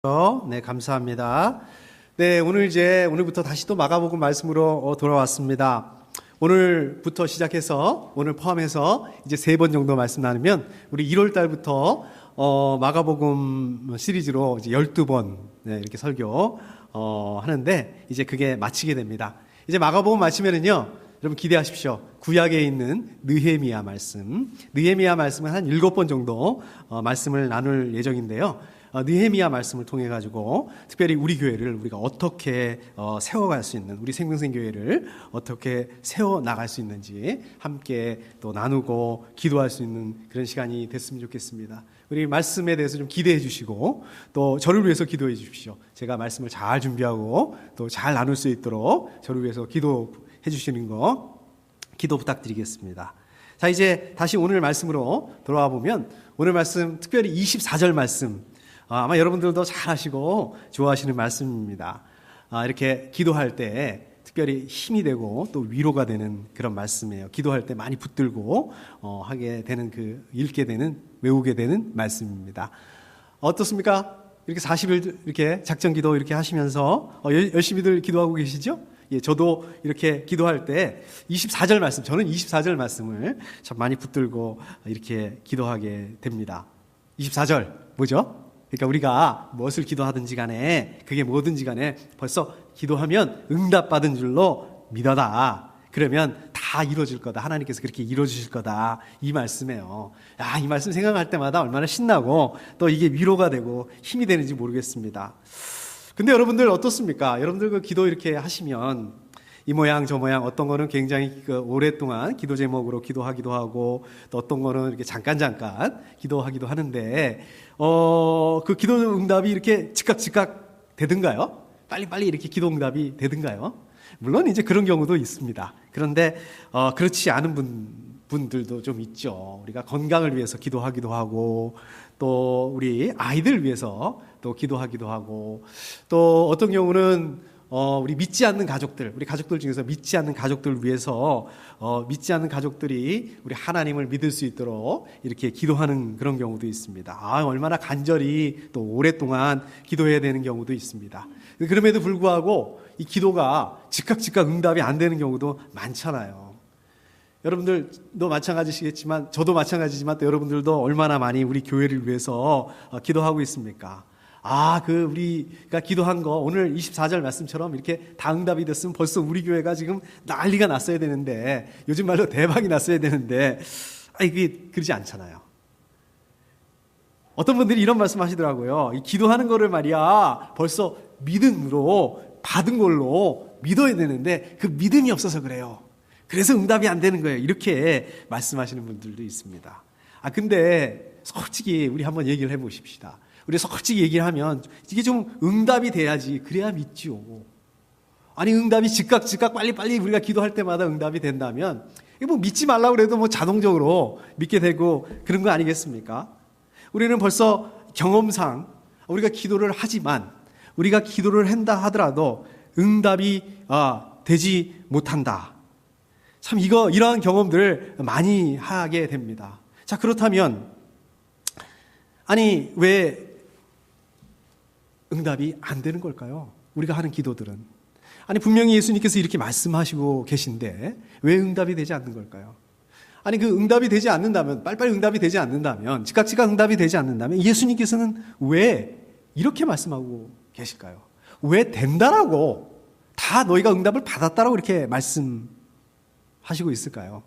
네, 감사합니다. 네, 오늘부터 다시 또 마가복음 말씀으로 돌아왔습니다. 오늘부터 시작해서 오늘 포함해서 이제 3번 정도 말씀 나누면 우리 1월 달부터 마가복음 시리즈로 이제 12번 이렇게 설교 하는데 이제 그게 마치게 됩니다. 이제 마가복음 마치면은요, 여러분 기대하십시오. 구약에 있는 느헤미야 말씀은 한 7번 정도 말씀을 나눌 예정인데요. 느헤미야 말씀을 통해 가지고 특별히 우리 교회를 우리가 어떻게 세워갈 수 있는, 우리 생명생 교회를 어떻게 세워 나갈 수 있는지 함께 또 나누고 기도할 수 있는 그런 시간이 됐으면 좋겠습니다. 우리 말씀에 대해서 좀 기대해 주시고 또 저를 위해서 기도해 주십시오. 제가 말씀을 잘 준비하고 또 잘 나눌 수 있도록 저를 위해서 기도해 주시는 거 기도 부탁드리겠습니다. 자, 이제 다시 오늘 말씀으로 돌아와 보면 오늘 말씀 특별히 24절 말씀 아마 여러분들도 잘 아시고 좋아하시는 말씀입니다. 이렇게 기도할 때 특별히 힘이 되고 또 위로가 되는 그런 말씀이에요. 기도할 때 많이 붙들고 하게 되는 읽게 되는, 외우게 되는 말씀입니다. 어떻습니까? 이렇게 40일 이렇게 작전 기도 이렇게 하시면서 열심히들 기도하고 계시죠? 예, 저도 이렇게 기도할 때 24절 말씀, 저는 24절 말씀을 참 많이 붙들고 이렇게 기도하게 됩니다. 24절 뭐죠? 그러니까 우리가 무엇을 기도하든지 간에, 그게 뭐든지 간에 벌써 기도하면 응답받은 줄로 믿어라. 그러면 다 이루어질 거다. 하나님께서 그렇게 이루어주실 거다. 이 말씀이에요. 이 말씀 생각할 때마다 얼마나 신나고 또 이게 위로가 되고 힘이 되는지 모르겠습니다. 근데 여러분들 어떻습니까? 여러분들 그 기도 이렇게 하시면 이 모양 저 모양, 어떤 거는 굉장히 오랫동안 기도 제목으로 기도하기도 하고 또 어떤 거는 이렇게 잠깐 기도하기도 하는데 그 기도 응답이 이렇게 즉각 되든가요? 빨리빨리 이렇게 기도 응답이 되든가요? 물론 이제 그런 경우도 있습니다. 그런데 그렇지 않은 분들도 좀 있죠. 우리가 건강을 위해서 기도하기도 하고 또 우리 아이들 위해서 또 기도하기도 하고 또 어떤 경우는 우리 믿지 않는 가족들, 우리 가족들 중에서 믿지 않는 가족들을 위해서 믿지 않는 가족들이 우리 하나님을 믿을 수 있도록 이렇게 기도하는 그런 경우도 있습니다. 얼마나 간절히 또 오랫동안 기도해야 되는 경우도 있습니다. 그럼에도 불구하고 이 기도가 즉각 응답이 안 되는 경우도 많잖아요. 여러분들도 마찬가지시겠지만 저도 마찬가지지만 또 여러분들도 얼마나 많이 우리 교회를 위해서 기도하고 있습니까? 우리가 기도한 거 오늘 24절 말씀처럼 이렇게 다 응답이 됐으면 벌써 우리 교회가 지금 난리가 났어야 되는데, 요즘 말로 대박이 났어야 되는데, 이게 그러지 않잖아요. 어떤 분들이 이런 말씀 하시더라고요. 이 기도하는 거를 말이야, 벌써 믿음으로 받은 걸로 믿어야 되는데, 그 믿음이 없어서 그래요. 그래서 응답이 안 되는 거예요. 이렇게 말씀하시는 분들도 있습니다. 근데 솔직히 우리 한번 얘기를 해보십시다. 우리 솔직히 얘기를 하면 이게 좀 응답이 돼야지, 그래야 믿죠. 응답이 즉각 빨리빨리 우리가 기도할 때마다 응답이 된다면 이게 뭐 믿지 말라고 그래도 뭐 자동적으로 믿게 되고 그런 거 아니겠습니까? 우리는 벌써 경험상 우리가 기도를 하지만, 우리가 기도를 한다 하더라도 응답이 되지 못한다. 참 이러한 경험들을 많이 하게 됩니다. 자, 그렇다면 왜 응답이 안 되는 걸까요? 우리가 하는 기도들은. 분명히 예수님께서 이렇게 말씀하시고 계신데 왜 응답이 되지 않는 걸까요? 그 응답이 되지 않는다면, 빨리빨리 응답이 되지 않는다면, 즉각 응답이 되지 않는다면 예수님께서는 왜 이렇게 말씀하고 계실까요? 왜 된다라고, 다 너희가 응답을 받았다라고 이렇게 말씀하시고 있을까요?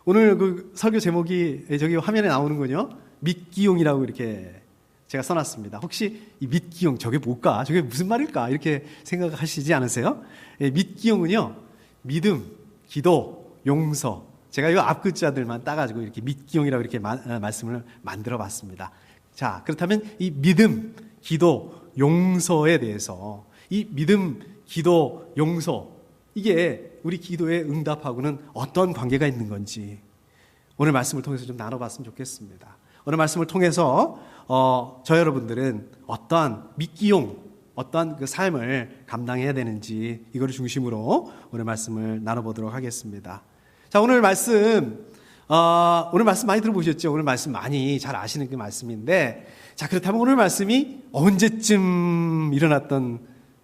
오늘 설교 제목이 저기 화면에 나오는군요. 믿기용이라고 이렇게 제가 써놨습니다. 혹시 이 믿기용, 저게 뭘까? 저게 무슨 말일까? 이렇게 생각하시지 않으세요? 믿기용은요, 믿음, 기도, 용서. 제가 이 앞 글자들만 따가지고 이렇게 믿기용이라고 이렇게 말씀을 만들어 봤습니다. 자, 그렇다면 이 믿음, 기도, 용서에 대해서, 이 믿음, 기도, 용서, 이게 우리 기도의 응답하고는 어떤 관계가 있는 건지 오늘 말씀을 통해서 좀 나눠봤으면 좋겠습니다. 오늘 말씀을 통해서 저 여러분들은 어떠한 믿기용, 어떠한 그 삶을 감당해야 되는지 이거를 중심으로 오늘 말씀을 나눠보도록 하겠습니다. 자, 오늘 말씀 오늘 말씀 많이 들어보셨죠? 오늘 말씀 많이 잘 아시는 그 말씀인데, 자, 그렇다면 오늘 말씀이 언제쯤 일어났던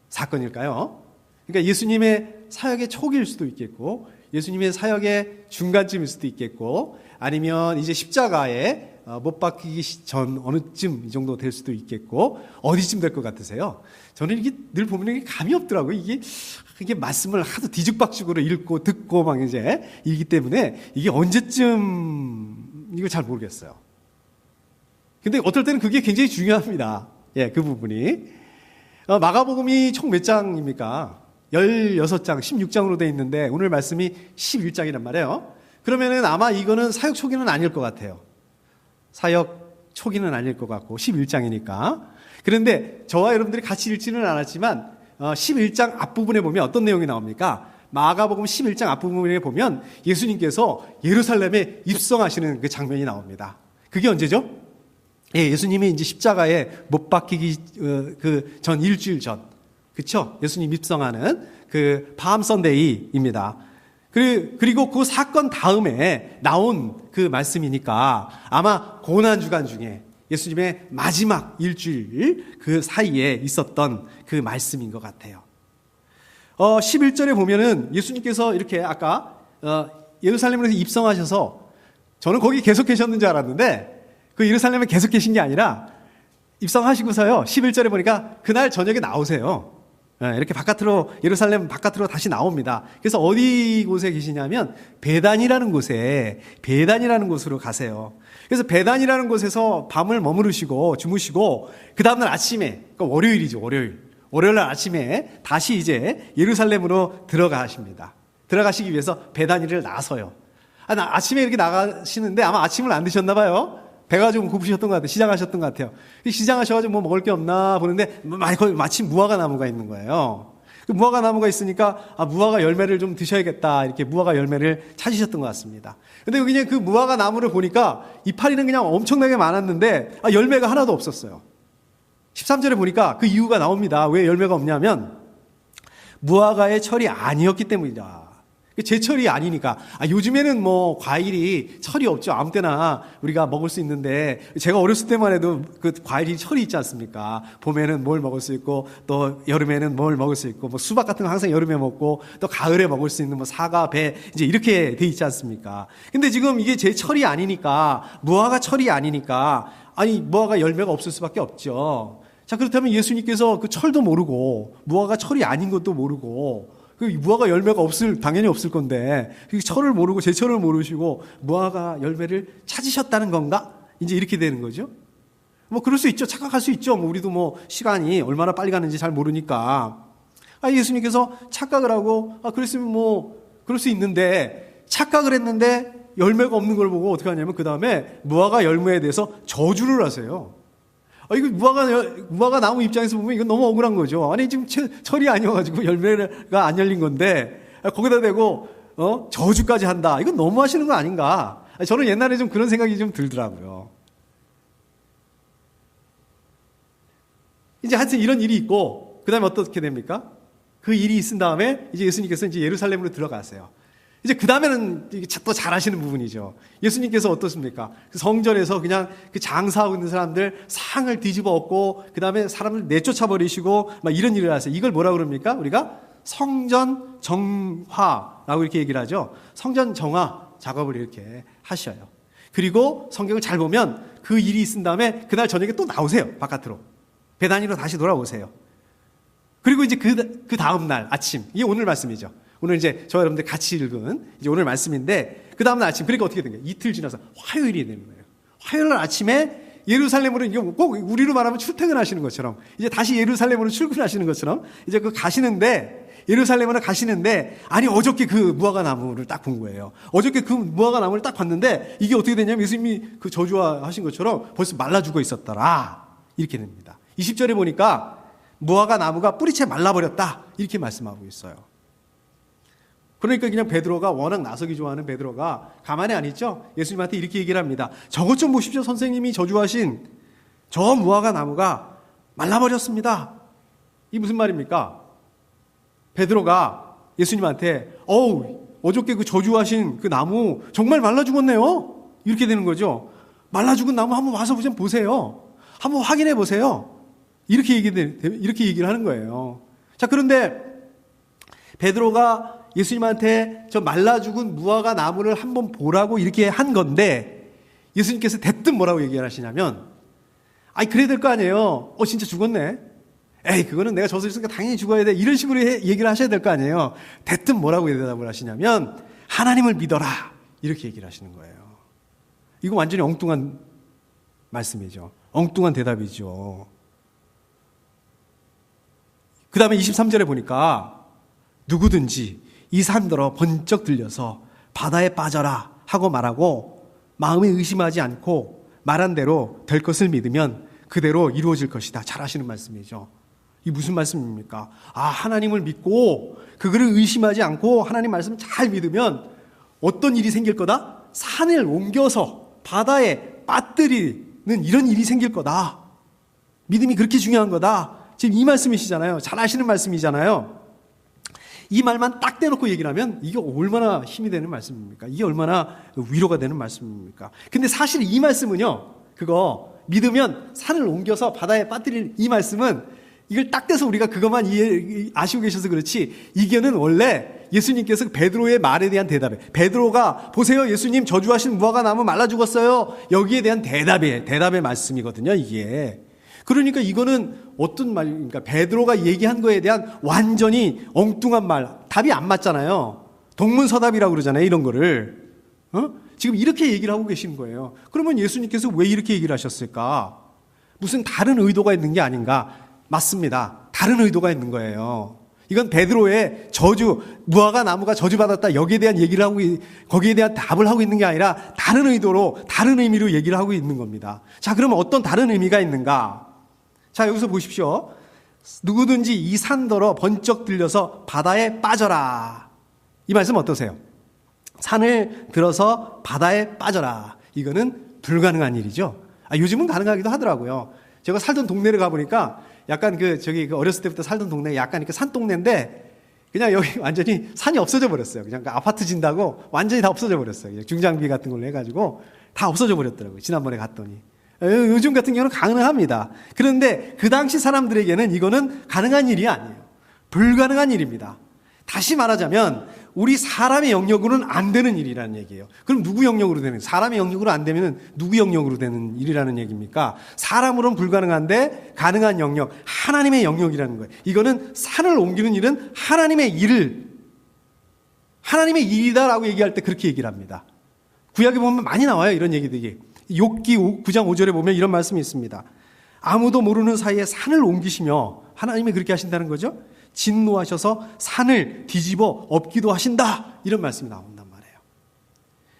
사건일까요? 그러니까 예수님의 사역의 초기일 수도 있겠고, 예수님의 사역의 중간쯤일 수도 있겠고, 아니면 이제 십자가에 못 박히기 전 어느쯤 이 정도 될 수도 있겠고, 어디쯤 될 것 같으세요? 저는 이게 늘 보면 이게 감이 없더라고요. 이게 말씀을 하도 뒤죽박죽으로 읽고 듣고 막 이제 이기 때문에 이게 언제쯤 이걸 잘 모르겠어요. 근데 어떨 때는 그게 굉장히 중요합니다. 예, 그 부분이. 마가복음이 총 몇 장입니까? 16장, 16장으로 되어 있는데 오늘 말씀이 11장이란 말이에요. 그러면은 아마 이거는 사역 초기는 아닐 것 같아요. 사역 초기는 아닐 것 같고 11장이니까. 그런데 저와 여러분들이 같이 읽지는 않았지만 11장 앞부분에 보면 어떤 내용이 나옵니까? 마가복음 11장 앞부분에 보면 예수님께서 예루살렘에 입성하시는 그 장면이 나옵니다. 그게 언제죠? 예, 예수님이 이제 십자가에 못 박히기 그 전 일주일 전, 그렇죠? 예수님 입성하는 그 밤 선데이입니다. 그리고 그 사건 다음에 나온 그 말씀이니까 아마 고난 주간 중에 예수님의 마지막 일주일 그 사이에 있었던 그 말씀인 것 같아요. 11절에 보면은 예수님께서 이렇게 아까 예루살렘에서 입성하셔서 저는 거기 계속 계셨는 줄 알았는데 그 예루살렘에 계속 계신 게 아니라 입성하시고서요 11절에 보니까 그날 저녁에 나오세요. 이렇게 바깥으로 예루살렘 바깥으로 다시 나옵니다. 그래서 어디 곳에 계시냐면 베단이라는 곳으로 가세요. 그래서 베단이라는 곳에서 밤을 머무르시고 주무시고 그 다음날 아침에 그러니까 월요일이죠. 월요일 날 아침에 다시 이제 예루살렘으로 들어가십니다. 들어가시기 위해서 베다니를 나서요. 아침에 이렇게 나가시는데 아마 아침을 안 드셨나 봐요. 배가 좀 고프셨던 것 같아요. 시장하셨던 것 같아요. 시장하셔가지고 뭐 먹을 게 없나 보는데 마침 무화과 나무가 있는 거예요. 그 무화과 나무가 있으니까 무화과 열매를 좀 드셔야겠다 이렇게 무화과 열매를 찾으셨던 것 같습니다. 근데 그냥 그 무화과 나무를 보니까 이파리는 그냥 엄청나게 많았는데 열매가 하나도 없었어요. 13절에 보니까 그 이유가 나옵니다. 왜 열매가 없냐면 무화과의 철이 아니었기 때문이다. 제철이 아니니까. 요즘에는 뭐 과일이 철이 없죠. 아무 때나 우리가 먹을 수 있는데 제가 어렸을 때만 해도 그 과일이 철이 있지 않습니까? 봄에는 뭘 먹을 수 있고 또 여름에는 뭘 먹을 수 있고 뭐 수박 같은 거 항상 여름에 먹고 또 가을에 먹을 수 있는 뭐 사과, 배 이제 이렇게 돼 있지 않습니까? 근데 지금 이게 제철이 아니니까 무화과 철이 아니니까 무화과 열매가 없을 수밖에 없죠. 자, 그렇다면 예수님께서 그 철도 모르고 무화과 철이 아닌 것도 모르고 그 무화과 열매가 당연히 없을 건데 그 철을 모르고 제철을 모르시고 무화과 열매를 찾으셨다는 건가? 이제 이렇게 되는 거죠. 뭐 그럴 수 있죠. 착각할 수 있죠. 우리도 뭐 시간이 얼마나 빨리 가는지 잘 모르니까. 예수님께서 착각을 하고 그랬으면 뭐 그럴 수 있는데 착각을 했는데 열매가 없는 걸 보고 어떻게 하냐면 그 다음에 무화과 열매에 대해서 저주를 하세요. 이거 무화과 나무 입장에서 보면 이건 너무 억울한 거죠. 지금 철이 아니어가지고 열매가 안 열린 건데, 거기다 대고, 저주까지 한다. 이건 너무 하시는 거 아닌가. 저는 옛날에 좀 그런 생각이 좀 들더라고요. 이제 하여튼 이런 일이 있고, 그 다음에 어떻게 됩니까? 그 일이 있은 다음에 이제 예수님께서 이제 예루살렘으로 들어가세요. 이제 그 다음에는 또 잘하시는 부분이죠. 예수님께서 어떻습니까? 그 성전에서 그냥 그 장사하고 있는 사람들 상을 뒤집어 엎고 그 다음에 사람을 내쫓아 버리시고 막 이런 일을 하세요. 이걸 뭐라 그럽니까? 우리가 성전 정화라고 이렇게 얘기를 하죠. 성전 정화 작업을 이렇게 하셔요. 그리고 성경을 잘 보면 그 일이 있은 다음에 그날 저녁에 또 나오세요. 바깥으로. 베다니로 다시 돌아오세요. 그리고 이제 그 다음 날 아침, 이게 오늘 말씀이죠. 오늘 이제 저와 여러분들 같이 읽은 이제 오늘 말씀인데 그 다음날 아침 그러니까 어떻게 된 거예요? 이틀 지나서 화요일이 되는 거예요. 화요일 날 아침에 예루살렘으로 이게 꼭 우리로 말하면 출퇴근하시는 것처럼 이제 다시 예루살렘으로 출근하시는 것처럼 이제 예루살렘으로 가시는데 어저께 그 무화과 나무를 딱 본 거예요. 어저께 그 무화과 나무를 딱 봤는데 이게 어떻게 되냐면 예수님이 그 저주하신 것처럼 벌써 말라 죽어 있었더라 이렇게 됩니다. 20절에 보니까 무화과 나무가 뿌리채 말라버렸다 이렇게 말씀하고 있어요. 그러니까 그냥 베드로가 워낙 나서기 좋아하는 베드로가 가만히 안 있죠. 예수님한테 이렇게 얘기를 합니다. 저것 좀 보십시오. 선생님이 저주하신 저 무화과 나무가 말라버렸습니다. 이게 무슨 말입니까? 베드로가 예수님한테 어저께 그 저주하신 그 나무 정말 말라 죽었네요. 이렇게 되는 거죠. 말라 죽은 나무 한번 와서 좀 보세요. 한번 확인해 보세요. 이렇게 얘기를 하는 거예요. 자, 그런데 베드로가 예수님한테 저 말라 죽은 무화과 나무를 한번 보라고 이렇게 한 건데 예수님께서 대뜸 뭐라고 얘기를 하시냐면, 아이, 그래야 될 거 아니에요. 진짜 죽었네. 에이, 그거는 내가 젖을 있으니까 당연히 죽어야 돼. 이런 식으로 얘기를 하셔야 될 거 아니에요. 대뜸 뭐라고 대답을 하시냐면, 하나님을 믿어라. 이렇게 얘기를 하시는 거예요. 이거 완전히 엉뚱한 말씀이죠. 엉뚱한 대답이죠. 그 다음에 23절에 보니까 누구든지 이 산더러 번쩍 들려서 바다에 빠져라 하고 말하고 마음에 의심하지 않고 말한 대로 될 것을 믿으면 그대로 이루어질 것이다. 잘 아시는 말씀이죠. 이 무슨 말씀입니까? 하나님을 믿고 그거를 의심하지 않고 하나님 말씀 잘 믿으면 어떤 일이 생길 거다? 산을 옮겨서 바다에 빠뜨리는 이런 일이 생길 거다. 믿음이 그렇게 중요한 거다. 지금 이 말씀이시잖아요. 잘 아시는 말씀이잖아요. 이 말만 딱 떼놓고 얘기를 하면 이게 얼마나 힘이 되는 말씀입니까? 이게 얼마나 위로가 되는 말씀입니까? 근데 사실 이 말씀은요, 그거 믿으면 산을 옮겨서 바다에 빠뜨릴 이 말씀은 이걸 딱 떼서 우리가 그것만 아시고 계셔서 그렇지, 이게는 원래 예수님께서 베드로의 말에 대한 대답이에요. 베드로가 보세요, 예수님 저주하신 무화과 나무 말라 죽었어요. 여기에 대한 대답의 말씀이거든요, 이게. 그러니까 이거는 어떤 말입니까? 베드로가 얘기한 거에 대한 완전히 엉뚱한 말, 답이 안 맞잖아요. 동문서답이라고 그러잖아요, 이런 거를. 지금 이렇게 얘기를 하고 계신 거예요. 그러면 예수님께서 왜 이렇게 얘기를 하셨을까? 무슨 다른 의도가 있는 게 아닌가? 맞습니다. 다른 의도가 있는 거예요. 이건 베드로의 무화과 나무가 저주받았다, 여기에 대한 얘기를 하고, 거기에 대한 답을 하고 있는 게 아니라 다른 의도로, 다른 의미로 얘기를 하고 있는 겁니다. 자, 그러면 어떤 다른 의미가 있는가? 자, 여기서 보십시오. 누구든지 이 산더러 번쩍 들려서 바다에 빠져라. 이 말씀 어떠세요? 산을 들어서 바다에 빠져라. 이거는 불가능한 일이죠. 요즘은 가능하기도 하더라고요. 제가 살던 동네를 가보니까 약간 어렸을 때부터 살던 동네 약간 산동네인데 그냥 여기 완전히 산이 없어져 버렸어요. 그냥 아파트 진다고 완전히 다 없어져 버렸어요. 중장비 같은 걸로 해가지고 다 없어져 버렸더라고요. 지난번에 갔더니. 요즘 같은 경우는 가능합니다. 그런데 그 당시 사람들에게는 이거는 가능한 일이 아니에요. 불가능한 일입니다. 다시 말하자면 우리 사람의 영역으로는 안 되는 일이라는 얘기예요. 그럼 누구 영역으로 되는, 사람의 영역으로 안 되면 누구 영역으로 되는 일이라는 얘기입니까? 사람으로는 불가능한데 가능한 영역, 하나님의 영역이라는 거예요. 이거는 산을 옮기는 일은 하나님의 일이다라고 얘기할 때 그렇게 얘기를 합니다. 구약에 보면 많이 나와요, 이런 얘기들이. 욥기 9장 5절에 보면 이런 말씀이 있습니다. 아무도 모르는 사이에 산을 옮기시며, 하나님이 그렇게 하신다는 거죠. 진노하셔서 산을 뒤집어 엎기도 하신다, 이런 말씀이 나온단 말이에요.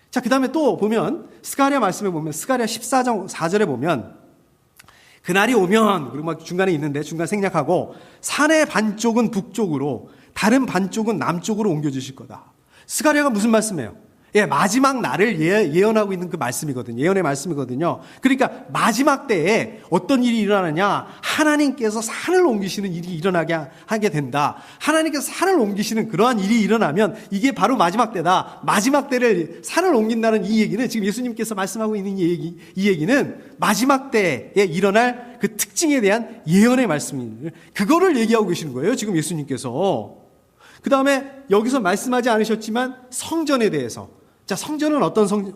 자, 그 다음에 또 보면 스가랴 말씀에 보면 스가랴 14장 4절에 보면 그날이 오면, 그리고 막 중간에 있는데 중간 생략하고, 산의 반쪽은 북쪽으로 다른 반쪽은 남쪽으로 옮겨주실 거다. 스가랴가 무슨 말씀이에요? 마지막 날을 예언하고 있는 그 말씀이거든요. 예언의 말씀이거든요. 그러니까 마지막 때에 어떤 일이 일어나느냐, 하나님께서 산을 옮기시는 일이 일어나게 하게 된다. 하나님께서 산을 옮기시는 그러한 일이 일어나면 이게 바로 마지막 때다. 마지막 때를 산을 옮긴다는 이 얘기는, 지금 예수님께서 말씀하고 있는 이 얘기는 마지막 때에 일어날 그 특징에 대한 예언의 말씀입니다. 그거를 얘기하고 계시는 거예요, 지금 예수님께서. 그 다음에 여기서 말씀하지 않으셨지만 성전에 대해서, 자, 성전은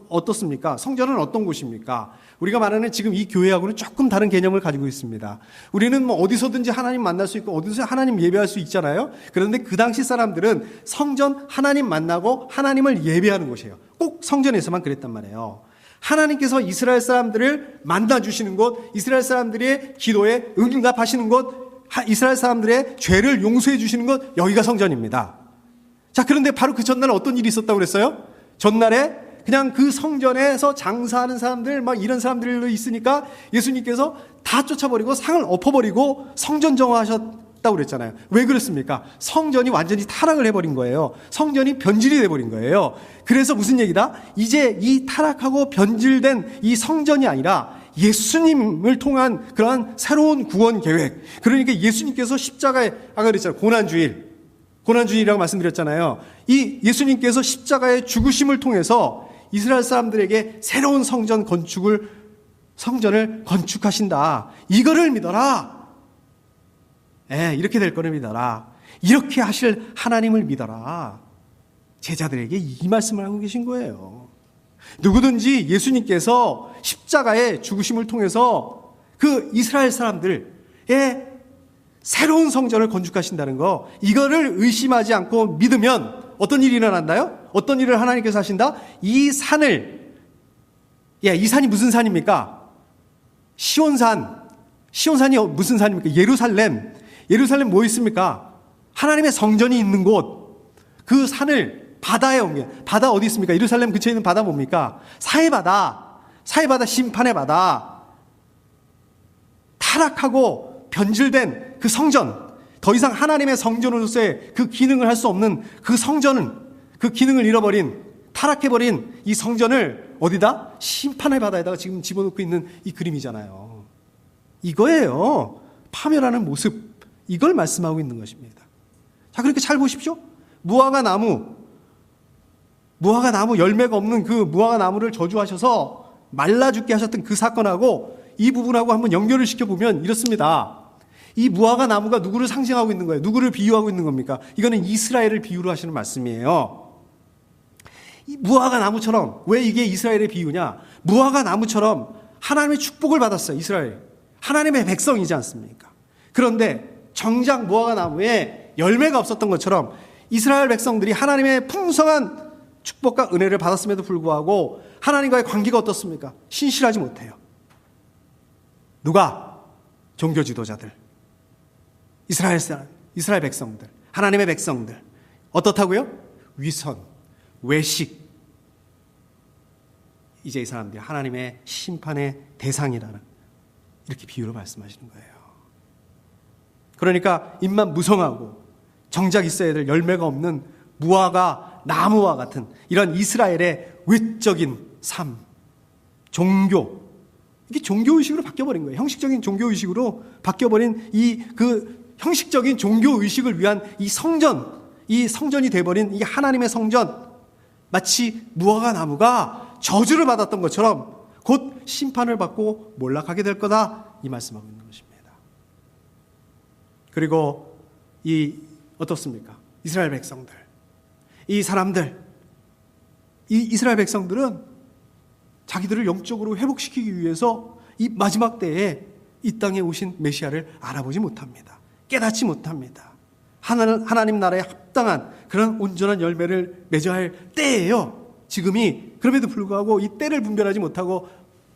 어떻습니까? 성전은 어떤 곳입니까? 우리가 말하는 지금 이 교회하고는 조금 다른 개념을 가지고 있습니다. 우리는 어디서든지 하나님 만날 수 있고 어디서 하나님 예배할 수 있잖아요. 그런데 그 당시 사람들은 성전, 하나님 만나고 하나님을 예배하는 곳이에요. 꼭 성전에서만 그랬단 말이에요. 하나님께서 이스라엘 사람들을 만나주시는 곳, 이스라엘 사람들의 기도에 응답하시는 곳, 이스라엘 사람들의 죄를 용서해 주시는 것, 여기가 성전입니다. 자, 그런데 바로 그 전날 어떤 일이 있었다고 그랬어요? 전날에 그냥 그 성전에서 장사하는 사람들, 막 이런 사람들로 있으니까 예수님께서 다 쫓아버리고 상을 엎어버리고 성전 정화하셨다고 그랬잖아요. 왜 그랬습니까? 성전이 완전히 타락을 해버린 거예요. 성전이 변질이 돼버린 거예요. 그래서 무슨 얘기다? 이제 이 타락하고 변질된 이 성전이 아니라 예수님을 통한 그러한 새로운 구원 계획. 그러니까 예수님께서 십자가에, 아까 그랬잖아요. 고난주일이라고 말씀드렸잖아요. 이 예수님께서 십자가의 죽으심을 통해서 이스라엘 사람들에게 새로운 성전을 건축하신다. 이거를 믿어라. 이렇게 될 거를 믿어라. 이렇게 하실 하나님을 믿어라. 제자들에게 이 말씀을 하고 계신 거예요. 누구든지 예수님께서 십자가의 죽으심을 통해서 그 이스라엘 사람들의 새로운 성전을 건축하신다는 거, 이거를 의심하지 않고 믿으면 어떤 일이 일어난다요? 어떤 일을 하나님께서 하신다? 이 산이 무슨 산입니까? 시온산이 무슨 산입니까? 예루살렘 뭐 있습니까? 하나님의 성전이 있는 곳, 그 산을 바다에 옮겨. 바다 어디 있습니까? 예루살렘 근처에 있는 바다 뭡니까? 사해바다, 심판의 바다. 타락하고 변질된 그 성전, 더 이상 하나님의 성전으로서의 그 기능을 할 수 없는 그 성전은, 그 기능을 잃어버린, 타락해버린 이 성전을 어디다? 심판의 바다에다가 지금 집어넣고 있는 이 그림이잖아요. 이거예요. 파멸하는 모습. 이걸 말씀하고 있는 것입니다. 자, 그렇게 잘 보십시오. 무화과 나무 열매가 없는 그 무화과 나무를 저주하셔서 말라 죽게 하셨던 그 사건하고 이 부분하고 한번 연결을 시켜보면 이렇습니다. 이 무화과 나무가 누구를 상징하고 있는 거예요? 누구를 비유하고 있는 겁니까? 이거는 이스라엘을 비유로 하시는 말씀이에요. 이 무화과 나무처럼, 왜 이게 이스라엘의 비유냐? 무화과 나무처럼 하나님의 축복을 받았어요, 이스라엘. 하나님의 백성이지 않습니까? 그런데 정작 무화과 나무에 열매가 없었던 것처럼 이스라엘 백성들이 하나님의 풍성한 축복과 은혜를 받았음에도 불구하고 하나님과의 관계가 어떻습니까? 신실하지 못해요. 누가? 종교 지도자들, 이스라엘 백성들, 하나님의 백성들. 어떻다고요? 위선, 외식. 이제 이 사람들이 하나님의 심판의 대상이라는, 이렇게 비유로 말씀하시는 거예요. 그러니까 입만 무성하고 정작 있어야 될 열매가 없는 무화과 나무와 같은 이런 이스라엘의 외적인 삶, 종교, 이게 종교의식으로 바뀌어버린 거예요. 형식적인 종교의식으로 바뀌어버린 그 형식적인 종교의식을 위한 이 성전이 돼버린 이 하나님의 성전, 마치 무화과 나무가 저주를 받았던 것처럼 곧 심판을 받고 몰락하게 될 거다, 이 말씀하고 있는 것입니다. 그리고 어떻습니까? 이스라엘 백성들, 이스라엘 백성들은 자기들을 영적으로 회복시키기 위해서 이 마지막 때에 이 땅에 오신 메시아를 알아보지 못합니다. 깨닫지 못합니다. 하나님 나라에 합당한 그런 온전한 열매를 맺어야 할 때예요, 지금이. 그럼에도 불구하고 이 때를 분별하지 못하고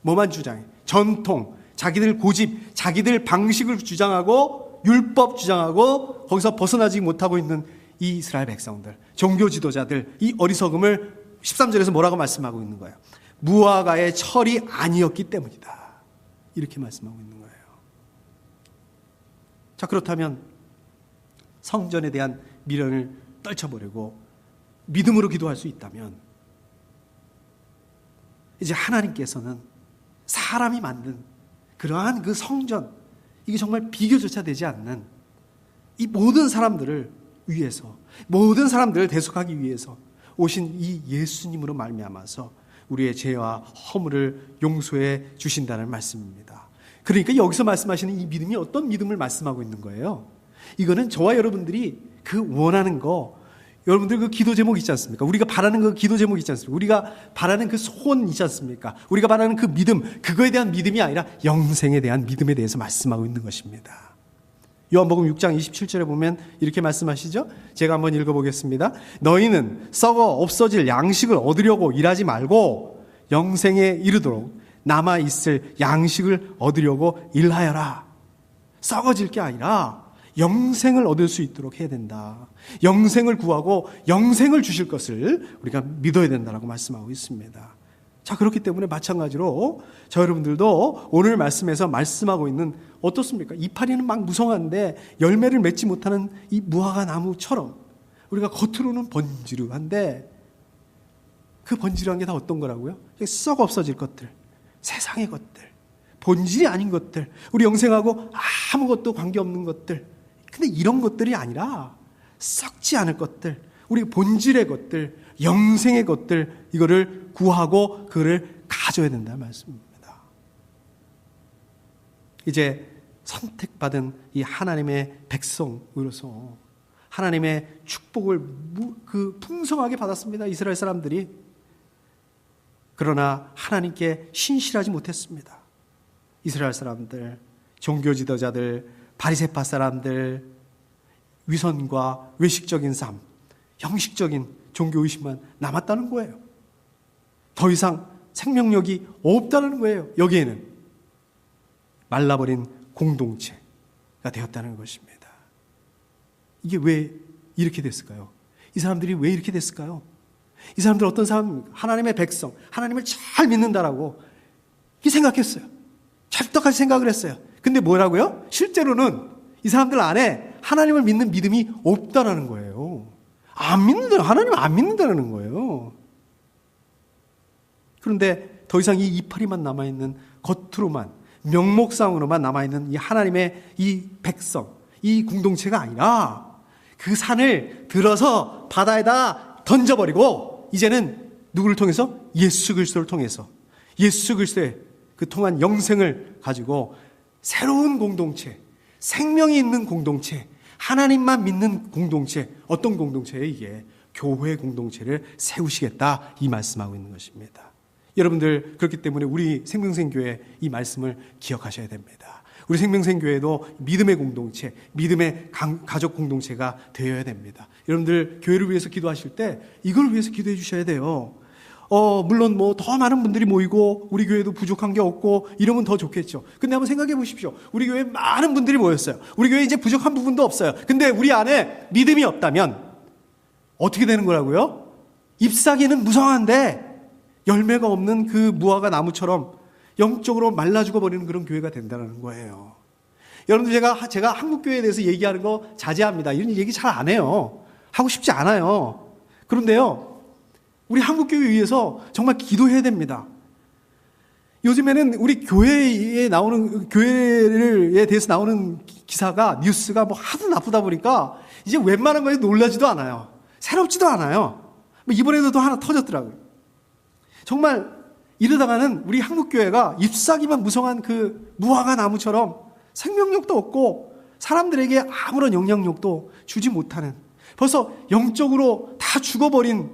뭐만 주장해? 전통, 자기들 고집, 자기들 방식을 주장하고 율법 주장하고 거기서 벗어나지 못하고 있는 이 이스라엘 백성들, 종교 지도자들, 이 어리석음을 13절에서 뭐라고 말씀하고 있는 거예요? 무화과의 철이 아니었기 때문이다, 이렇게 말씀하고 있는 거예요. 자, 그렇다면 성전에 대한 미련을 떨쳐버리고 믿음으로 기도할 수 있다면, 이제 하나님께서는 사람이 만든 그러한 그 성전, 이게 정말 비교조차 되지 않는 이 모든 사람들을 위해서, 모든 사람들을 대속하기 위해서 오신 이 예수님으로 말미암아서 우리의 죄와 허물을 용서해 주신다는 말씀입니다. 그러니까 여기서 말씀하시는 이 믿음이 어떤 믿음을 말씀하고 있는 거예요? 이거는 저와 여러분들이 그 원하는 거, 여러분들 그 기도 제목 있지 않습니까? 우리가 바라는 그 기도 제목 있지 않습니까? 우리가 바라는 그 소원 있지 않습니까? 우리가 바라는 그 믿음, 그거에 대한 믿음이 아니라 영생에 대한 믿음에 대해서 말씀하고 있는 것입니다. 요한복음 6장 27절에 보면 이렇게 말씀하시죠? 제가 한번 읽어보겠습니다. 너희는 썩어 없어질 양식을 얻으려고 일하지 말고 영생에 이르도록 남아있을 양식을 얻으려고 일하여라. 썩어질 게 아니라 영생을 얻을 수 있도록 해야 된다. 영생을 구하고 영생을 주실 것을 우리가 믿어야 된다고 말씀하고 있습니다. 자, 그렇기 때문에 마찬가지로 저 여러분들도 오늘 말씀에서 말씀하고 있는, 어떻습니까? 이파리는 막 무성한데 열매를 맺지 못하는 이 무화과 나무처럼 우리가 겉으로는 번지르한데 그 번지르한 게 다 어떤 거라고요? 썩 없어질 것들, 세상의 것들, 본질이 아닌 것들, 우리 영생하고 아무것도 관계없는 것들. 근데 이런 것들이 아니라 썩지 않을 것들, 우리 본질의 것들, 영생의 것들, 이거를 구하고 그거를 가져야 된다는 말씀입니다. 이제 선택받은 이 하나님의 백성으로서 하나님의 축복을 풍성하게 받았습니다. 이스라엘 사람들이. 그러나 하나님께 신실하지 못했습니다. 이스라엘 사람들, 종교 지도자들, 바리새파 사람들, 위선과 외식적인 삶, 형식적인 종교의식만 남았다는 거예요. 더 이상 생명력이 없다는 거예요. 여기에는 말라버린 공동체가 되었다는 것입니다. 이게 왜 이렇게 됐을까요? 이 사람들이 왜 이렇게 됐을까요? 이 사람들 어떤 사람입니까? 하나님의 백성, 하나님을 잘 믿는다라고 이렇게 생각했어요. 찰떡같이 생각을 했어요. 근데 뭐라고요? 실제로는 이 사람들 안에 하나님을 믿는 믿음이 없다라는 거예요. 안 믿는다, 하나님을 안 믿는다는 거예요. 그런데 더 이상 이 이파리만 남아있는, 겉으로만, 명목상으로만 남아있는 이 하나님의 이 백성, 이 공동체가 아니라 그 산을 들어서 바다에다 던져버리고 이제는 누구를 통해서? 예수 그리스도를 통해서, 예수 그리스도의 그 통한 영생을 가지고 새로운 공동체, 생명이 있는 공동체, 하나님만 믿는 공동체, 어떤 공동체예요 이게? 교회 공동체를 세우시겠다, 이 말씀하고 있는 것입니다. 여러분들, 그렇기 때문에 우리 생명생교회 이 말씀을 기억하셔야 됩니다. 우리 생명생교회도 믿음의 공동체, 믿음의 가족 공동체가 되어야 됩니다. 여러분들 교회를 위해서 기도하실 때 이걸 위해서 기도해 주셔야 돼요. 물론 뭐 더 많은 분들이 모이고 우리 교회도 부족한 게 없고 이러면 더 좋겠죠. 근데 한번 생각해 보십시오. 우리 교회에 많은 분들이 모였어요. 우리 교회에 이제 부족한 부분도 없어요. 근데 우리 안에 믿음이 없다면 어떻게 되는 거라고요? 잎사귀는 무성한데 열매가 없는 그 무화과 나무처럼 영적으로 말라 죽어버리는 그런 교회가 된다는 거예요. 여러분들, 제가 한국교회에 대해서 얘기하는 거 자제합니다. 이런 얘기 잘 안 해요. 하고 싶지 않아요. 그런데요, 우리 한국교회 위해서 정말 기도해야 됩니다. 요즘에는 우리 교회에 나오는, 교회에 대해서 나오는 기사가, 뉴스가 뭐 하도 나쁘다 보니까 이제 웬만한 거에 놀라지도 않아요. 새롭지도 않아요. 이번에도 또 하나 터졌더라고요. 정말 이러다가는 우리 한국교회가 잎사귀만 무성한 그 무화과 나무처럼 생명력도 없고 사람들에게 아무런 영향력도 주지 못하는, 벌써 영적으로 다 죽어버린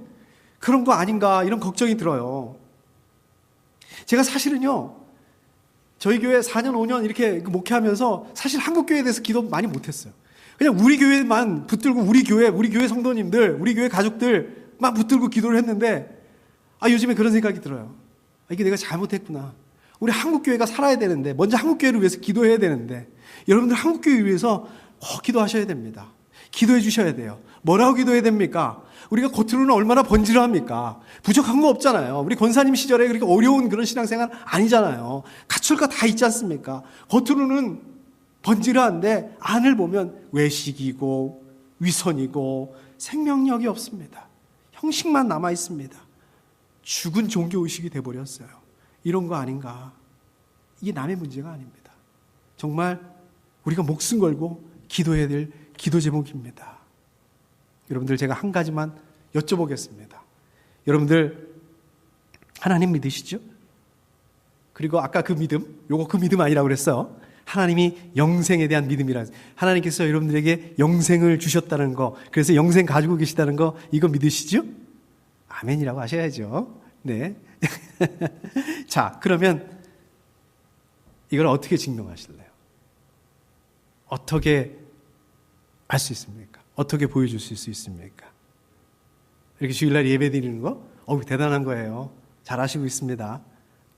그런 거 아닌가, 이런 걱정이 들어요. 제가 사실은요, 저희 교회 4년, 5년 이렇게 목회하면서 사실 한국교회에 대해서 기도 많이 못했어요. 그냥 우리 교회만 붙들고 우리 교회 성도님들, 우리 교회 가족들만 붙들고 기도를 했는데, 요즘에 그런 생각이 들어요. 이게 내가 잘못했구나. 우리 한국교회가 살아야 되는데, 먼저 한국교회를 위해서 기도해야 되는데, 여러분들 한국교회 위해서 기도하셔야 됩니다. 기도해 주셔야 돼요. 뭐라고 기도해야 됩니까? 우리가 겉으로는 얼마나 번지르합니까? 부족한 거 없잖아요. 우리 권사님 시절에 그렇게 어려운 그런 신앙생활 아니잖아요. 갖출 거 다 있지 않습니까? 겉으로는 번지르한데 안을 보면 외식이고 위선이고 생명력이 없습니다. 형식만 남아 있습니다. 죽은 종교의식이 돼버렸어요. 이런 거 아닌가? 이게 남의 문제가 아닙니다. 정말 우리가 목숨 걸고 기도해야 될 기도 제목입니다. 여러분들, 제가 한 가지만 여쭤보겠습니다. 여러분들 하나님 믿으시죠? 그리고 아까 그 믿음, 요거 그 믿음 아니라고 그랬어요. 하나님이 영생에 대한 믿음이라, 하나님께서 여러분들에게 영생을 주셨다는 거, 그래서 영생 가지고 계시다는 거, 이거 믿으시죠? 아멘이라고 하셔야죠. 네. 자, 그러면 이걸 어떻게 증명하실래요? 어떻게 알 수 있습니까? 어떻게 보여줄 수 있습니까? 이렇게 주일날 예배 드리는 거? 대단한 거예요. 잘하시고 있습니다.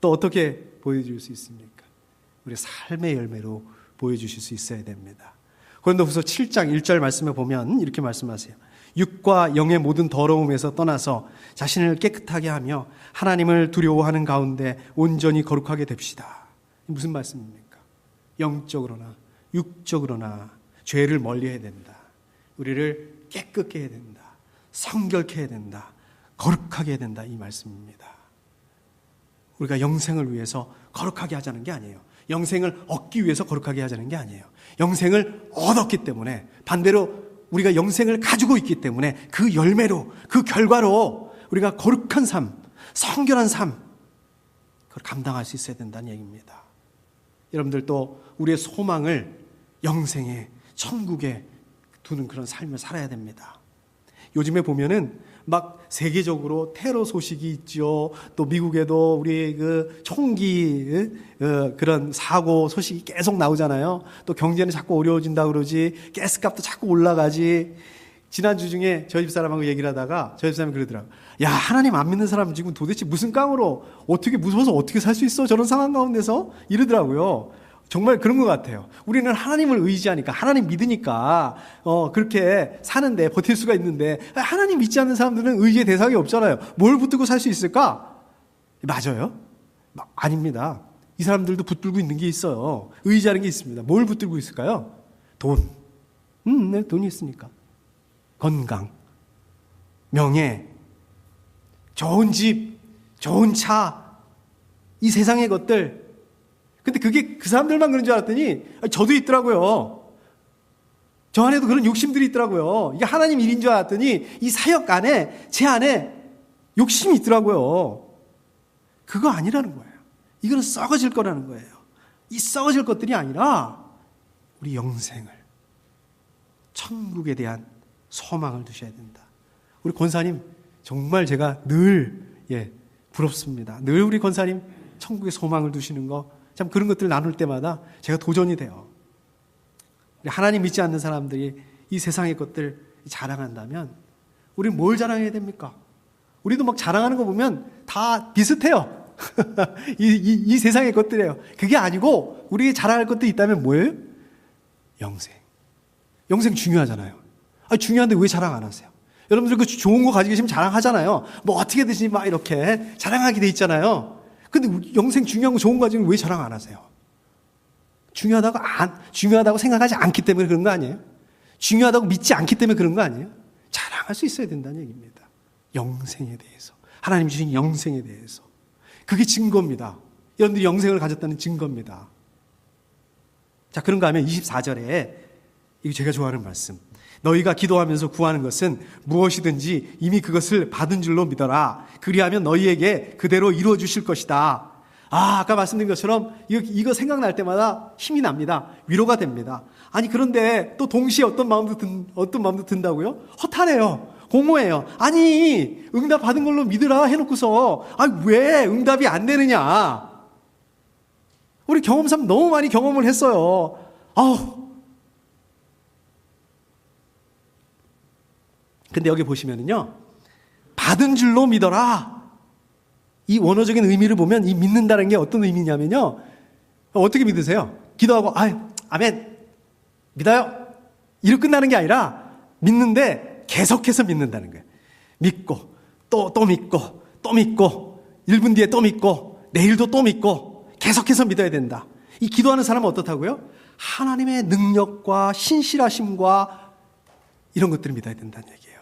또 어떻게 보여줄 수 있습니까? 우리 삶의 열매로 보여주실 수 있어야 됩니다. 고린도후서 7장 1절 말씀에 보면 이렇게 말씀하세요. 육과 영의 모든 더러움에서 떠나서 자신을 깨끗하게 하며 하나님을 두려워하는 가운데 온전히 거룩하게 됩시다. 무슨 말씀입니까? 영적으로나 육적으로나 죄를 멀리해야 된다. 우리를 깨끗게 해야 된다. 성결케 해야 된다. 거룩하게 해야 된다. 이 말씀입니다. 우리가 영생을 위해서 거룩하게 하자는 게 아니에요. 영생을 얻기 위해서 거룩하게 하자는 게 아니에요. 영생을 얻었기 때문에 반대로 우리가 영생을 가지고 있기 때문에 그 열매로, 그 결과로 우리가 거룩한 삶, 성결한 삶, 그걸 감당할 수 있어야 된다는 얘기입니다. 여러분들 또 우리의 소망을 영생에, 천국에 두는 그런 삶을 살아야 됩니다. 요즘에 보면은 막 세계적으로 테러 소식이 있죠. 또 미국에도 우리 그 총기 그런 사고 소식이 계속 나오잖아요. 또 경제는 자꾸 어려워진다 그러지. 가스값도 자꾸 올라가지. 지난주 중에 저희 집사람하고 얘기를 하다가 저희 집사람이 그러더라고요. 야, 하나님 안 믿는 사람은 지금 도대체 무슨 깡으로 어떻게 무서워서 어떻게 살 수 있어? 저런 상황 가운데서 이러더라고요. 정말 그런 것 같아요. 우리는 하나님을 의지하니까, 하나님 믿으니까 그렇게 사는데 버틸 수가 있는데, 하나님 믿지 않는 사람들은 의지의 대상이 없잖아요. 뭘 붙들고 살 수 있을까? 맞아요? 아닙니다. 이 사람들도 붙들고 있는 게 있어요. 의지하는 게 있습니다. 뭘 붙들고 있을까요? 돈. 네, 돈이 있으니까. 건강, 명예, 좋은 집, 좋은 차, 이 세상의 것들. 근데 그게 그 사람들만 그런 줄 알았더니 저도 있더라고요. 저 안에도 그런 욕심들이 있더라고요. 이게 하나님 일인 줄 알았더니 이 사역 안에, 제 안에 욕심이 있더라고요. 그거 아니라는 거예요. 이거는 썩어질 거라는 거예요. 이 썩어질 것들이 아니라 우리 영생을, 천국에 대한 소망을 두셔야 된다. 우리 권사님 정말 제가 늘 부럽습니다. 늘 우리 권사님 천국에 소망을 두시는 거, 참 그런 것들을 나눌 때마다 제가 도전이 돼요. 하나님 믿지 않는 사람들이 이 세상의 것들 자랑한다면 우리는 뭘 자랑해야 됩니까? 우리도 막 자랑하는 거 보면 다 비슷해요. 이 세상의 것들이에요. 그게 아니고 우리가 자랑할 것도 있다면 뭐예요? 영생. 영생 중요하잖아요. 중요한데 왜 자랑 안 하세요? 여러분들 그 좋은 거 가지고 계시면 자랑하잖아요. 뭐 어떻게 되시니 막 이렇게 자랑하게 돼 있잖아요. 근데 영생 중요한 거 좋은 거 가지고 왜 자랑 안 하세요? 중요하다고 생각하지 않기 때문에 그런 거 아니에요? 중요하다고 믿지 않기 때문에 그런 거 아니에요? 자랑할 수 있어야 된다는 얘기입니다. 영생에 대해서. 하나님 주신 영생에 대해서. 그게 증거입니다. 여러분들이 영생을 가졌다는 증거입니다. 자, 그런가 하면 24절에 이거 제가 좋아하는 말씀. 너희가 기도하면서 구하는 것은 무엇이든지 이미 그것을 받은 줄로 믿어라. 그리하면 너희에게 그대로 이루어 주실 것이다. 아까 말씀드린 것처럼 이거 생각날 때마다 힘이 납니다. 위로가 됩니다. 아니 그런데 또 동시에 어떤 마음도 든다고요? 허탈해요. 공허해요. 아니 응답 받은 걸로 믿으라 해놓고서 왜 응답이 안 되느냐? 우리 경험상 너무 많이 경험을 했어요. 근데 여기 보시면은요, 받은 줄로 믿어라. 이 원어적인 의미를 보면 이 믿는다는 게 어떤 의미냐면요, 어떻게 믿으세요? 기도하고 아멘 믿어요 이렇게 끝나는 게 아니라 믿는데 계속해서 믿는다는 거예요. 믿고 또 믿고 또 믿고 1분 뒤에 또 믿고 내일도 또 믿고 계속해서 믿어야 된다. 이 기도하는 사람은 어떻다고요? 하나님의 능력과 신실하심과 이런 것들을 믿어야 된다는 얘기예요.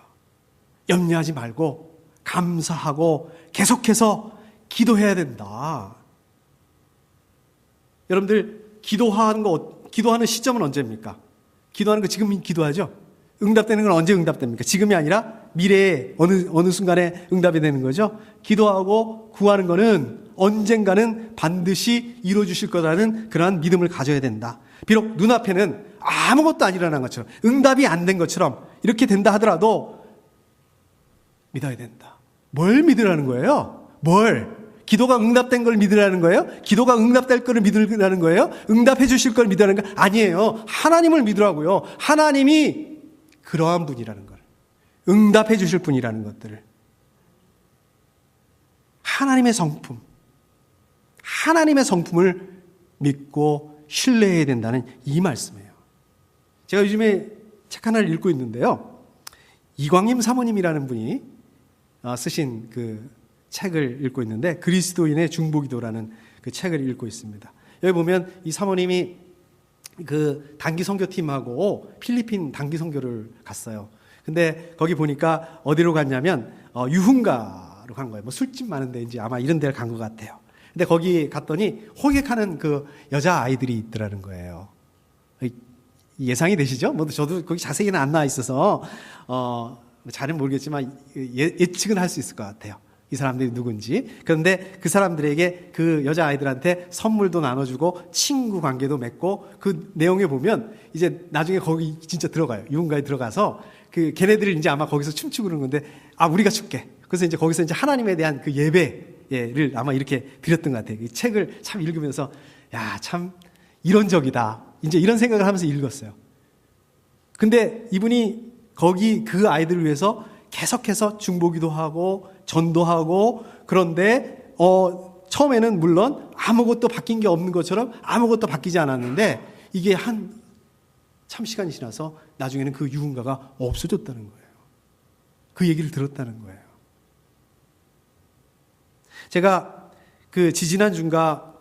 염려하지 말고 감사하고 계속해서 기도해야 된다. 여러분들 기도하는 시점은 언제입니까? 기도하는 거 지금 기도하죠? 응답되는 건 언제 응답됩니까? 지금이 아니라 미래에 어느 순간에 응답이 되는 거죠. 기도하고 구하는 거는 언젠가는 반드시 이루어 주실 거라는 그러한 믿음을 가져야 된다. 비록 눈앞에는 아무것도 안 일어난 것처럼, 응답이 안 된 것처럼 이렇게 된다 하더라도 믿어야 된다. 뭘 믿으라는 거예요? 기도가 응답된 걸 믿으라는 거예요? 기도가 응답될 거를 믿으라는 거예요? 응답해 주실 걸 믿으라는 거 아니에요. 하나님을 믿으라고요. 하나님이 그러한 분이라는 걸, 응답해 주실 분이라는 것들을, 하나님의 성품을 믿고 신뢰해야 된다는 이 말씀이에요. 제가 요즘에 책 하나를 읽고 있는데요, 이광임 사모님이라는 분이 쓰신 그 책을 읽고 있는데, 그리스도인의 중보기도라는 그 책을 읽고 있습니다. 여기 보면 이 사모님이 그 단기 선교팀하고 필리핀 단기 선교를 갔어요. 근데 거기 보니까 어디로 갔냐면 유흥가로 간 거예요. 뭐 술집 많은 데인지 아마 이런 데를 간 것 같아요. 근데 거기 갔더니 호객하는 그 여자 아이들이 있더라는 거예요. 예상이 되시죠? 뭐 저도 거기 자세히는 안 나와 있어서 잘은 모르겠지만 예측은 할 수 있을 것 같아요. 이 사람들이 누군지. 그런데 그 사람들에게 그 여자아이들한테 선물도 나눠주고 친구 관계도 맺고 그 내용에 보면 이제 나중에 거기 진짜 들어가요. 유흥가에 들어가서 그 걔네들이 이제 아마 거기서 춤추고 그러는 건데 우리가 줄게. 그래서 이제 거기서 이제 하나님에 대한 그 예배를 아마 이렇게 드렸던 것 같아요. 이 책을 참 읽으면서 참 이론적이다. 이제 이런 생각을 하면서 읽었어요. 근데 이분이 거기 그 아이들을 위해서 계속해서 중보기도 하고 전도하고 그런데 처음에는 물론 아무것도 바뀐 게 없는 것처럼 아무것도 바뀌지 않았는데 이게 참 시간이 지나서 나중에는 그 유흥가가 없어졌다는 거예요. 그 얘기를 들었다는 거예요. 제가 그 지지난 주인가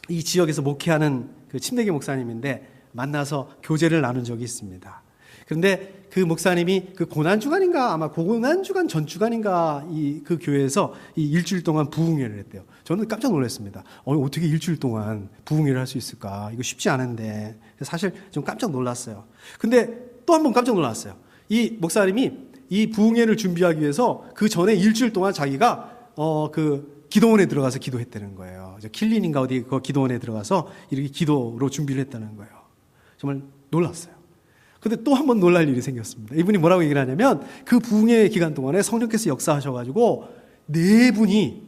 이 지역에서 목회하는 그 침례교 목사님인데 만나서 교제를 나눈 적이 있습니다. 그런데 그 목사님이 그 고난주간인가 아마 고난주간 전주간인가 그 교회에서 이 일주일 동안 부흥회를 했대요. 저는 깜짝 놀랐습니다. 어떻게 일주일 동안 부흥회를 할 수 있을까? 이거 쉽지 않은데 사실 좀 깜짝 놀랐어요. 근데 또 한 번 깜짝 놀랐어요. 이 목사님이 이 부흥회를 준비하기 위해서 그 전에 일주일 동안 자기가 그 기도원에 들어가서 기도했다는 거예요. 킬린인가 어디 그 기도원에 들어가서 이렇게 기도로 준비를 했다는 거예요. 정말 놀랐어요. 근데 또 한 번 놀랄 일이 생겼습니다. 이분이 뭐라고 얘기를 하냐면 그 부흥회 기간 동안에 성령께서 역사하셔가지고 4분이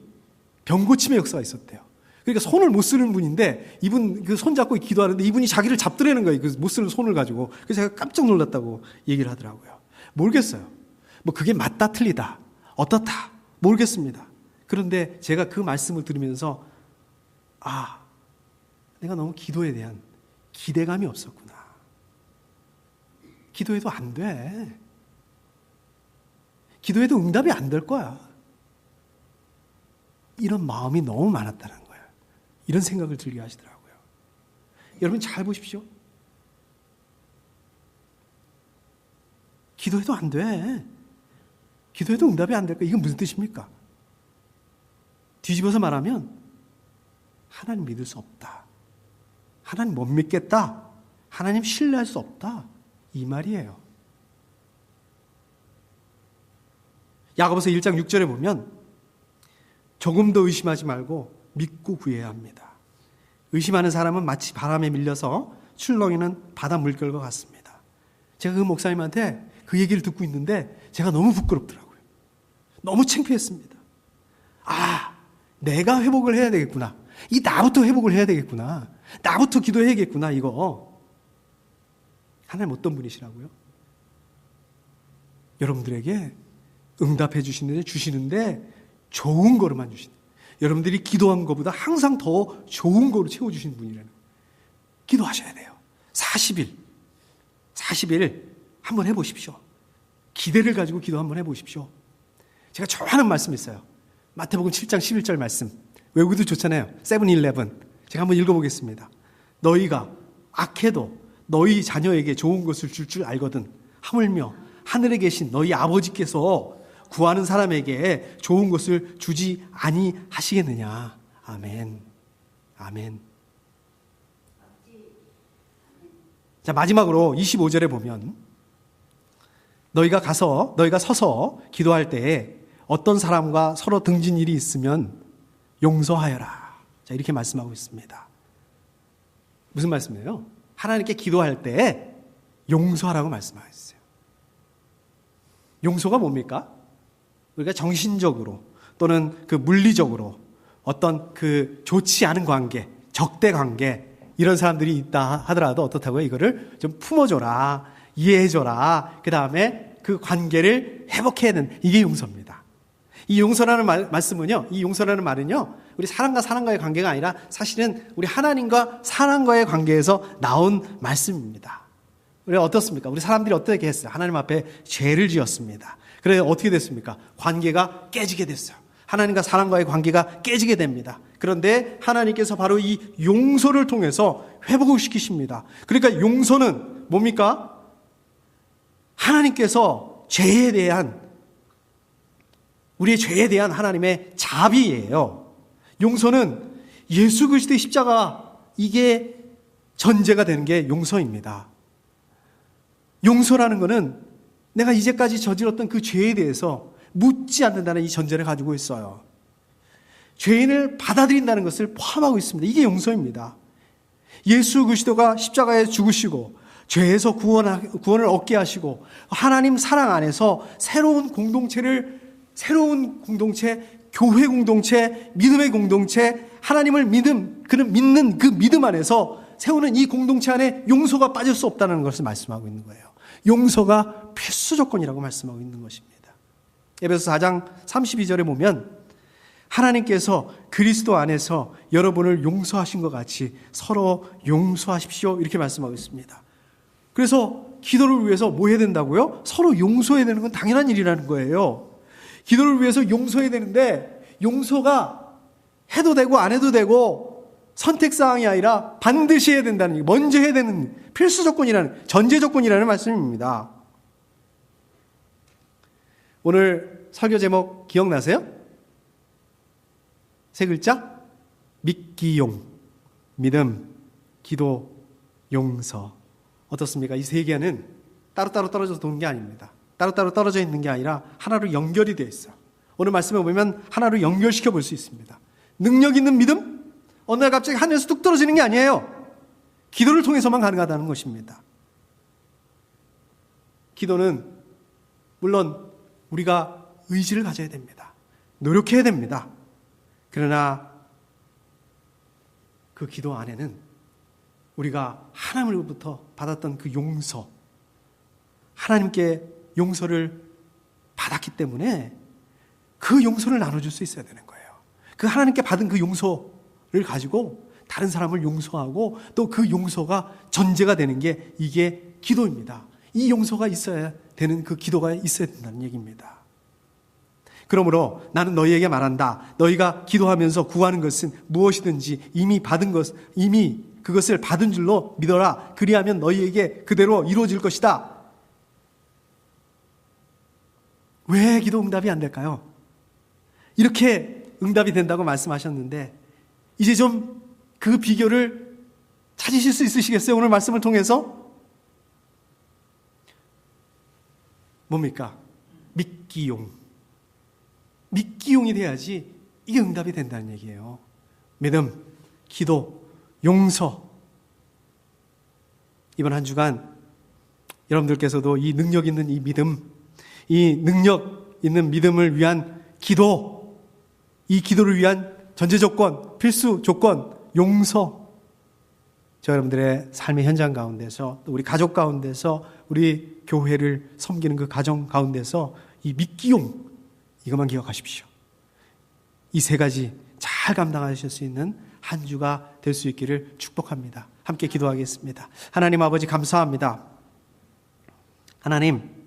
병고침의 역사가 있었대요. 그러니까 손을 못 쓰는 분인데 이분 그 손 잡고 기도하는데 이분이 자기를 잡더라는 거예요. 그 못 쓰는 손을 가지고. 그래서 제가 깜짝 놀랐다고 얘기를 하더라고요. 모르겠어요. 뭐 그게 맞다 틀리다 어떻다 모르겠습니다. 그런데 제가 그 말씀을 들으면서 내가 너무 기도에 대한 기대감이 없었구나. 기도해도 안 돼. 기도해도 응답이 안 될 거야. 이런 마음이 너무 많았다는 거예요. 이런 생각을 들게 하시더라고요. 여러분 잘 보십시오. 기도해도 안 돼. 기도해도 응답이 안 될 거야. 이건 무슨 뜻입니까? 뒤집어서 말하면 하나님 믿을 수 없다. 하나님 못 믿겠다. 하나님 신뢰할 수 없다. 이 말이에요. 야고보서 1장 6절에 보면 조금도 의심하지 말고 믿고 구해야 합니다. 의심하는 사람은 마치 바람에 밀려서 출렁이는 바다 물결과 같습니다. 제가 그 목사님한테 그 얘기를 듣고 있는데 제가 너무 부끄럽더라고요. 너무 창피했습니다. 내가 회복을 해야 되겠구나. 나부터 회복을 해야 되겠구나. 나부터 기도해야겠구나 이거. 하나님 어떤 분이시라고요? 여러분들에게 응답해 주시는데 좋은 거로만 주시는. 여러분들이 기도한 것보다 항상 더 좋은 거로 채워주시는 분이라는 거예요. 기도하셔야 돼요. 40일 한번 해보십시오. 기대를 가지고 기도 한번 해보십시오. 제가 좋아하는 말씀이 있어요. 마태복음 7장 11절 말씀. 외우기도 좋잖아요. 7-11. 제가 한번 읽어보겠습니다. 너희가 악해도 너희 자녀에게 좋은 것을 줄 알거든 하물며 하늘에 계신 너희 아버지께서 구하는 사람에게 좋은 것을 주지 아니하시겠느냐. 아멘. 아멘. 자, 마지막으로 25절에 보면 너희가 서서 기도할 때에 어떤 사람과 서로 등진 일이 있으면 용서하여라. 자, 이렇게 말씀하고 있습니다. 무슨 말씀이에요? 하나님께 기도할 때 용서하라고 말씀하셨어요. 용서가 뭡니까? 우리가 정신적으로 또는 그 물리적으로 어떤 그 좋지 않은 관계, 적대 관계 이런 사람들이 있다 하더라도 어떻다고요? 이거를 좀 품어줘라, 이해해줘라. 그 다음에 그 관계를 회복해야 되는 이게 용서입니다. 이 용서라는 말은요, 우리 사람과 사람과의 관계가 아니라 사실은 우리 하나님과 사람과의 관계에서 나온 말씀입니다. 우리 어떻습니까? 우리 사람들이 어떻게 했어요? 하나님 앞에 죄를 지었습니다. 그래서 어떻게 됐습니까? 관계가 깨지게 됐어요. 하나님과 사람과의 관계가 깨지게 됩니다. 그런데 하나님께서 바로 이 용서를 통해서 회복을 시키십니다. 그러니까 용서는 뭡니까? 하나님께서 우리의 죄에 대한 하나님의 자비예요. 용서는 예수 그리스도의 십자가, 이게 전제가 되는 게 용서입니다. 용서라는 것은 내가 이제까지 저질렀던 그 죄에 대해서 묻지 않는다는 이 전제를 가지고 있어요. 죄인을 받아들인다는 것을 포함하고 있습니다. 이게 용서입니다. 예수 그리스도가 십자가에 죽으시고 죄에서 구원을 얻게 하시고 하나님 사랑 안에서 새로운 공동체, 교회 공동체, 믿음의 공동체, 하나님을 믿는 그 믿음 안에서 세우는 이 공동체 안에 용서가 빠질 수 없다는 것을 말씀하고 있는 거예요. 용서가 필수 조건이라고 말씀하고 있는 것입니다. 에베소서 4장 32절에 보면 하나님께서 그리스도 안에서 여러분을 용서하신 것 같이 서로 용서하십시오, 이렇게 말씀하고 있습니다. 그래서 기도를 위해서 뭐 해야 된다고요? 서로 용서해야 되는 건 당연한 일이라는 거예요. 기도를 위해서 용서해야 되는데 용서가 해도 되고 안 해도 되고 선택사항이 아니라 반드시 해야 된다는, 먼저 해야 되는 필수 조건이라는, 전제 조건이라는 말씀입니다. 오늘 설교 제목 기억나세요? 세 글자? 믿기용, 믿음, 기도, 용서. 어떻습니까? 이 세 개는 따로따로 떨어져서 도는 게 아닙니다. 따로따로 떨어져 있는 게 아니라 하나로 연결이 되어 있어요. 오늘 말씀에 보면 하나로 연결시켜 볼 수 있습니다. 능력 있는 믿음? 어느 날 갑자기 하늘에서 뚝 떨어지는 게 아니에요. 기도를 통해서만 가능하다는 것입니다. 기도는 물론 우리가 의지를 가져야 됩니다. 노력해야 됩니다. 그러나 그 기도 안에는 우리가 하나님으로부터 받았던 그 용서, 하나님께 용서를 받았기 때문에 그 용서를 나눠줄 수 있어야 되는 거예요. 그 하나님께 받은 그 용서를 가지고 다른 사람을 용서하고 또 그 용서가 전제가 되는 게 이게 기도입니다. 이 용서가 있어야 되는 그 기도가 있어야 된다는 얘기입니다. 그러므로 나는 너희에게 말한다. 너희가 기도하면서 구하는 것은 무엇이든지 이미 받은 것, 이미 그것을 받은 줄로 믿어라. 그리하면 너희에게 그대로 이루어질 것이다. 왜 기도 응답이 안 될까요? 이렇게 응답이 된다고 말씀하셨는데 이제 좀 그 비결을 찾으실 수 있으시겠어요? 오늘 말씀을 통해서? 뭡니까? 믿기용. 믿기용이 돼야지 이게 응답이 된다는 얘기예요. 믿음, 기도, 용서. 이번 한 주간 여러분들께서도 이 능력 있는 이 믿음, 이 능력 있는 믿음을 위한 기도, 이 기도를 위한 전제 조건, 필수 조건, 용서. 저 여러분들의 삶의 현장 가운데서, 또 우리 가족 가운데서, 우리 교회를 섬기는 그 가정 가운데서 이 믿기용, 이것만 기억하십시오. 이 세 가지 잘 감당하실 수 있는 한 주가 될 수 있기를 축복합니다. 함께 기도하겠습니다. 하나님 아버지 감사합니다. 하나님,